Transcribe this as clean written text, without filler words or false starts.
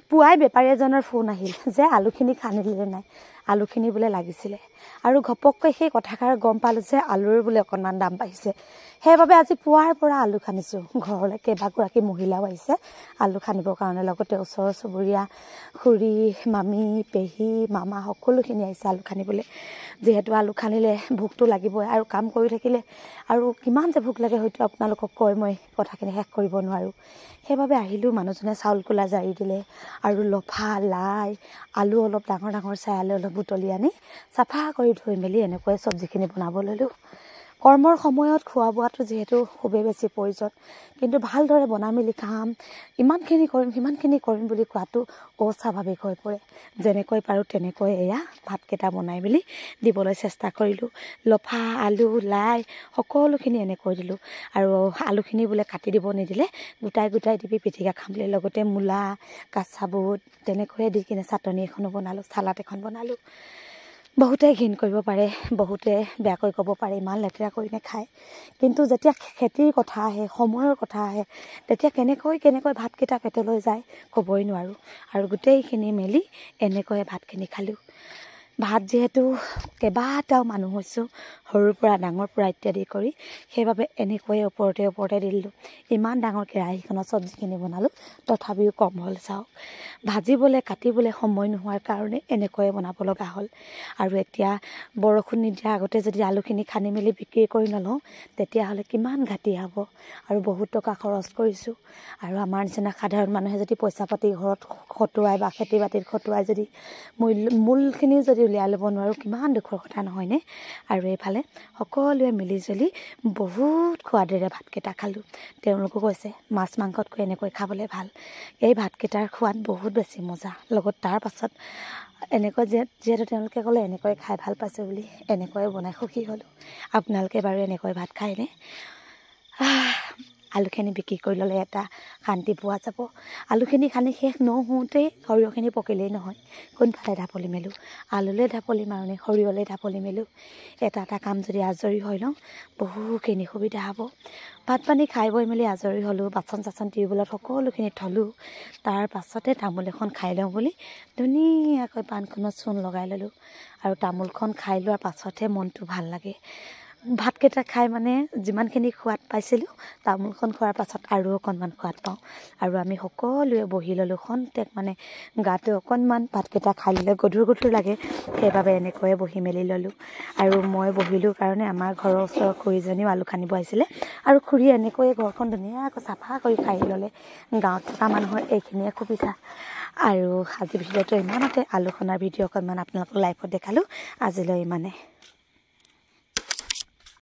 পুৱাই বেপাৰী এজনৰ ফোন আহিল যে আলুখিনি খানিলে নাই, আলুখিনি বোলে লাগিছিলে। আৰু ঘপককৈ সেই কথাষাৰ গম পালোঁ যে আলুৰ বোলে অকণমান দাম বাঢ়িছে। সেইবাবে আজি পুৱাৰ পৰা আলু খানিছোঁ। ঘৰলৈ কেইবাগৰাকী মহিলাও আহিছে আলু খানিবৰ কাৰণে, লগতে ওচৰ চুবুৰীয়া খুৰী, মামী, পেহী, মামা সকলোখিনি আহিছে আলু খানিবলৈ। যিহেতু আলু খানিলে ভোকটো লাগিবই, আৰু কাম কৰি থাকিলে আৰু কিমান যে ভোক লাগে হয়তো আপোনালোকক কৈ মই কথাখিনি শেষ কৰিব নোৱাৰোঁ। সেইবাবে আহিলোঁ। মানুহজনে চাউল কোলা জাৰি দিলে আৰু লফা, লাই, আলু অলপ ডাঙৰ ডাঙৰ চাই আলু অলপ বুটলি আনি চাফা কৰি ধুই মেলি এনেকৈ চব্জিখিনি বনাব ল'লোঁ। কৰ্মৰ সময়ত খোৱা বোৱাটো যিহেতু খুবেই বেছি প্ৰয়োজন, কিন্তু ভালদৰে বনাই মেলি খাম, ইমানখিনি কৰিম সিমানখিনি কৰিম বুলি কোৱাটো অস্বাভাৱিক হৈ পৰে। যেনেকৈ পাৰোঁ তেনেকৈ এয়া ভাতকেইটা বনাই মেলি দিবলৈ চেষ্টা কৰিলোঁ। লফা, আলু, লাই সকলোখিনি এনেকৈ দিলোঁ। আৰু আলুখিনি বোলে কাটি দিব নিদিলে, গোটাই গোটাই দিবি পিটিকা খাম বুলি। লগতে মূলা, কাঁচা বুট তেনেকৈয়ে দি কিনে চাটনি এখনো বনালোঁ, চালাড এখন বনালোঁ। বহুতে ঘিণ কৰিব পাৰে, বহুতে বেয়াকৈ ক'ব পাৰে, ইমান লেতেৰা কৰি নাখায়। কিন্তু যেতিয়া খেতিৰ কথা আহে, সময়ৰ কথা আহে, তেতিয়া কেনেকৈ ভাতকেইটা পেটলৈ যায় ক'বই নোৱাৰোঁ। আৰু গোটেইখিনি মেলি এনেকৈয়ে ভাতখিনি খালোঁ। ভাত যিহেতু কেইবাটাও মানুহ হৈছোঁ, সৰুৰ পৰা ডাঙৰ পৰা ইত্যাদি কৰি, সেইবাবে এনেকৈয়ে ওপৰতে দি দিলোঁ। ইমান ডাঙৰ কেৰাহীখনত চব্জিখিনি বনালোঁ, তথাপিও কম হ'ল। চাওক, ভাজিবলৈ কাটিবলৈ সময় নোহোৱাৰ কাৰণে এনেকৈয়ে বনাব লগা হ'ল। আৰু এতিয়া বৰষুণ নিদিয়াৰ আগতে যদি আলুখিনি খানি মেলি বিক্ৰী কৰি নলওঁ, তেতিয়াহ'লে কিমান ঘাটি হ'ব আৰু বহুত টকা খৰচ কৰিছোঁ। আৰু আমাৰ নিচিনা সাধাৰণ মানুহে যদি পইচা পাতি ঘৰত খটুৱাই বা খেতি বাতিত খটুৱাই যদি মূলখিনি যদি উলিয়াই ল'ব নোৱাৰোঁ, কিমান দুখৰ কথা নহয়নে? আৰু এইফালে সকলোৱে মিলিজুলি বহুত সোৱাদেৰে ভাতকেইটা খালোঁ। তেওঁলোকো কৈছে মাছ মাংসতকৈ এনেকৈ খাবলৈ ভাল। এই ভাতকেইটাৰ সোৱাদ বহুত বেছি মজা। লগত তাৰ পাছত এনেকৈ যিহেতু তেওঁলোকে ক'লে এনেকৈ খাই ভাল পাইছে বুলি, এনেকৈয়ে বনাই সুখী হ'লোঁ। আপোনালোকে বাৰু এনেকৈ ভাত খায়নে? আলুখিনি বিক্ৰী কৰি ল'লে এটা শান্তি পোৱা যাব। আলুখিনি খানি শেষ নহওঁতেই সৰিয়হখিনি পকিলেই নহয়, কোনফালে ঢাপলি মেলোঁ, আলুলৈ ঢাপলি মাৰোঁনে সৰিয়হলৈ ঢাপলি মেলোঁ। এটা কাম যদি আজৰি হৈ লওঁ, বহুখিনি সুবিধা হ'ব। ভাত পানী খাই বৈ মেলি আজৰি হ'লোঁ। বাচন চাচন টিউবৱেলত সকলোখিনি থলোঁ। তাৰ পাছতে তামোল এখন খাই লওঁ বুলি ধুনীয়াকৈ পাণখনত চূণ লগাই ল'লোঁ। আৰু তামোলখন খাই লোৱাৰ পাছতহে মনটো ভাল লাগে। ভাতকেইটা খাই মানে যিমানখিনি সোৱাদ পাইছিলোঁ, তামোলখন খোৱাৰ পাছত আৰু অকণমান সোৱাদ পাওঁ। আৰু আমি সকলোৱে বহি ল'লোঁ। খন্তেক মানে গাটো অকণমান ভাতকেইটা খাই ল'লে গধুৰ লাগে, সেইবাবে এনেকৈয়ে বহি মেলি ল'লোঁ। আৰু মই বহিলোঁ কাৰণে আমাৰ ঘৰৰ ওচৰৰ খুৰীজনীও আলু খানিব আহিছিলে, আৰু খুৰীয়ে এনেকৈয়ে ঘৰখন ধুনীয়াকৈ চাফা কৰি খাই ল'লে। গাঁৱত থকা মানুহৰ এইখিনিয়ে সুবিধা। আৰু আজি ভিডিঅ'টো ইমানতে, আলু খনাৰ ভিডিঅ' অকণমান আপোনালোকক লাইভত দেখালোঁ। আজিলৈ ইমানে।